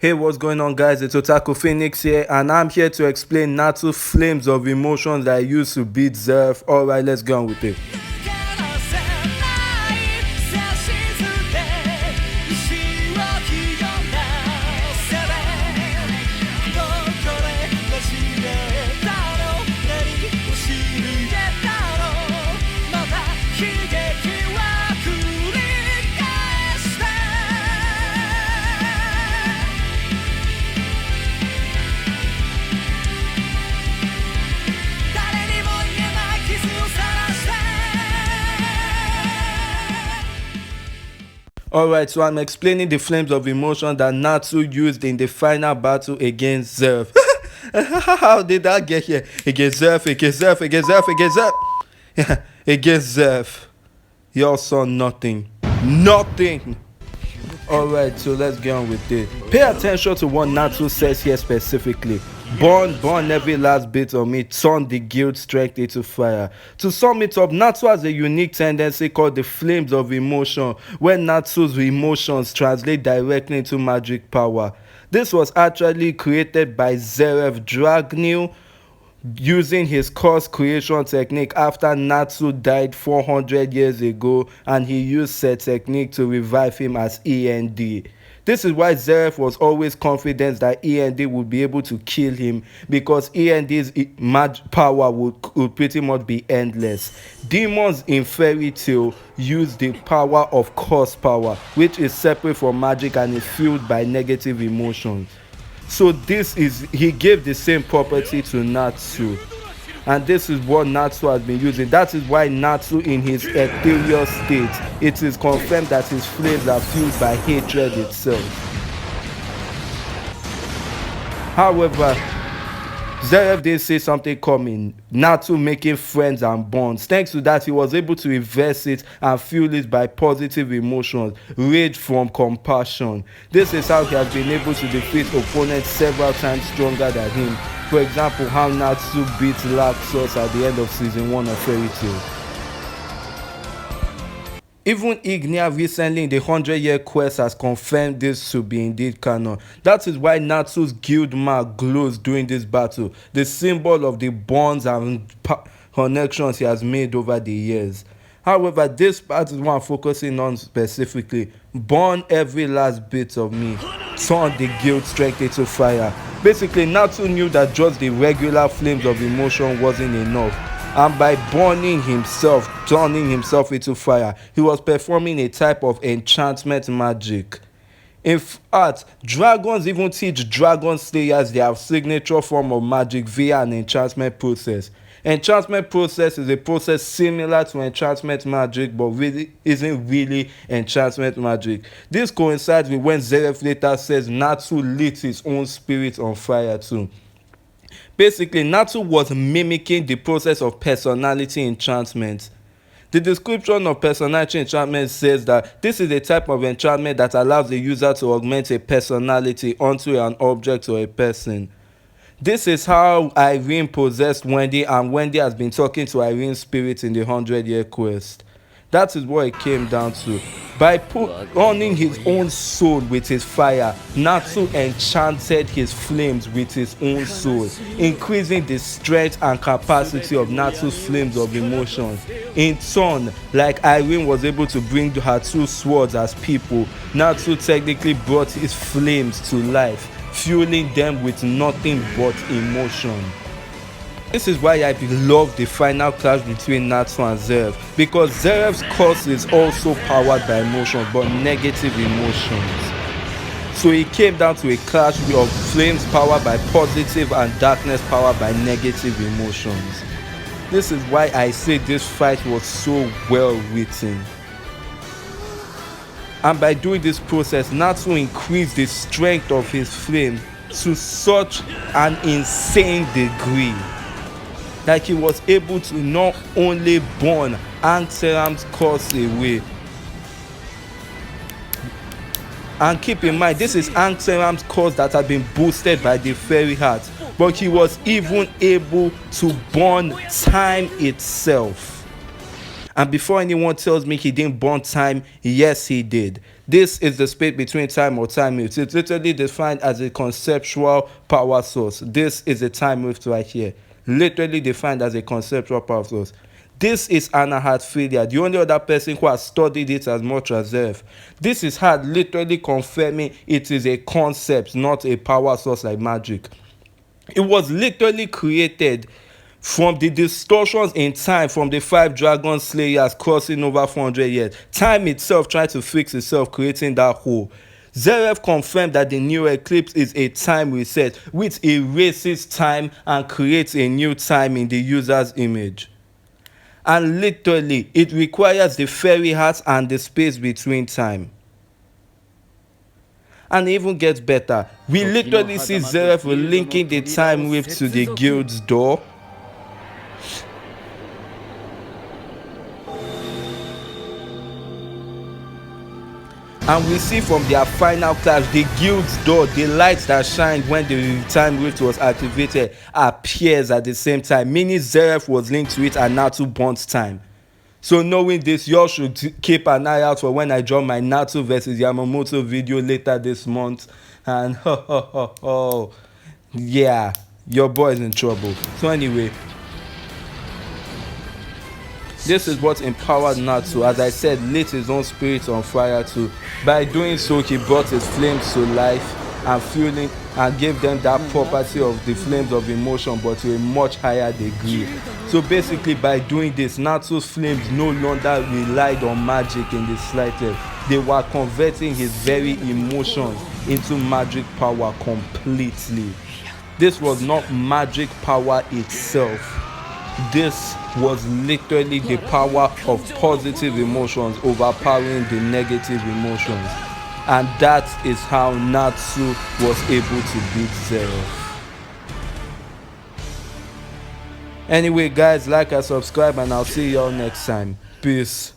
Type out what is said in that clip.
Hey, what's going on, guys? It's Otaku Phoenix here, and I'm here to explain Natsu flames of emotions that I used to beat Zeref. Alright, let's go on with it. Alright, so I'm explaining the flames of emotion that Natsu used in the final battle against Zeref. How did that get here? Against Zeref, against Zeref, against Zeref, against Zeref. Against Zeref. Y'all saw nothing. Nothing! Alright, so let's get on with it. Pay attention to what Natsu says here specifically. Burn every last bit of me, turn the guild strength into fire. To sum it up, Natsu has a unique tendency called the flames of emotion, where Natsu's emotions translate directly into magic power. This was actually created by Zeref Dragneel using his curse creation technique after Natsu died 400 years ago, and he used said technique to revive him as END. This is why Zeref was always confident that END would be able to kill him, because END's power would pretty much be endless. Demons in fairytail use the power of curse power, which is separate from magic and is fueled by negative emotions. So he gave the same property to Natsu, and this is what Natsu has been using. That is why Natsu, in his ethereal state, it is confirmed that his flames are fueled by hatred itself. However, Zeref did see something coming, Natsu making friends and bonds. Thanks to that, he was able to reverse it and fuel it by positive emotions, rage from compassion. This is how he has been able to defeat opponents several times stronger than him. For example, how Natsu beat Laxus at the end of season 1 of Fairy Tail. Even Ignia recently in the 100-year quest has confirmed this to be indeed canon. That is why Natsu's guild mark glows during this battle, the symbol of the bonds and connections he has made over the years. However, this part is what I'm focusing on specifically. Burn every last bit of me, turn the guild strength into fire. Basically, Natsu knew that just the regular flames of emotion wasn't enough, and by burning himself, turning himself into fire, he was performing a type of enchantment magic. In fact, dragons even teach dragon slayers their signature form of magic via an enchantment process. Enchantment process is a process similar to enchantment magic, but really isn't really enchantment magic. This coincides with when Zeref later says Natsu lit his own spirit on fire too. Basically, Natsu was mimicking the process of personality enchantment. The description of personality enchantment says that this is a type of enchantment that allows the user to augment a personality onto an object or a person. This is how Irene possessed Wendy, and Wendy has been talking to Irene's spirit in the 100-year quest. That is what it came down to. By owning his own soul with his fire, Natsu enchanted his flames with his own soul, increasing the strength and capacity of Natsu's flames of emotions. In turn, like Irene was able to bring her two swords as people, Natsu technically brought his flames to life, fueling them with nothing but emotion. This is why I love the final clash between Natsu and Zeref, because Zeref's curse is also powered by emotions, but negative emotions. So it came down to a clash of flames powered by positive and darkness powered by negative emotions. This is why I say this fight was so well written. And by doing this process, Natsu increased the strength of his flame to such an insane degree that he was able to not only burn Ankteram's curse away. And keep in mind, this is Ankteram's curse that had been boosted by the fairy heart, but he was even able to burn time itself. And before anyone tells me he didn't burn time, yes, he did. This is the space between time or time rift. It's literally defined as a conceptual power source. This is a time rift right here. Literally defined as a conceptual power source. This is Anahat's failure, the only other person who has studied it as much as Zeref. This is her literally confirming it is a concept, not a power source like magic. It was literally created from the distortions in time from the 5 dragon slayers crossing over 400 years. Time itself tried to fix itself, creating that hole. Zeref confirmed that the new eclipse is a time reset which erases time and creates a new time in the user's image. And literally, it requires the fairy heart and the space between time. And it even gets better. We literally see Zeref linking the time rift to the guild's door. And we see from their final clash, the guild's door, the lights that shined when the time rift was activated, appears at the same time, meaning Zeref was linked to it and Natsu burnt time. So knowing this, y'all should keep an eye out for when I drop my Natsu versus Yamamoto video later this month. And yeah, your boy is in trouble. So anyway, this is what empowered Natsu. As I said, lit his own spirit on fire too. By doing so, he brought his flames to life and fueling and gave them that property of the flames of emotion, but to a much higher degree. So basically, by doing this, Natsu's flames no longer relied on magic in the slightest. They were converting his very emotions into magic power completely. This was not magic power itself. This was literally the power of positive emotions overpowering the negative emotions. And that is how Natsu was able to beat Zeref. Anyway guys, like and subscribe and I'll see y'all next time. Peace.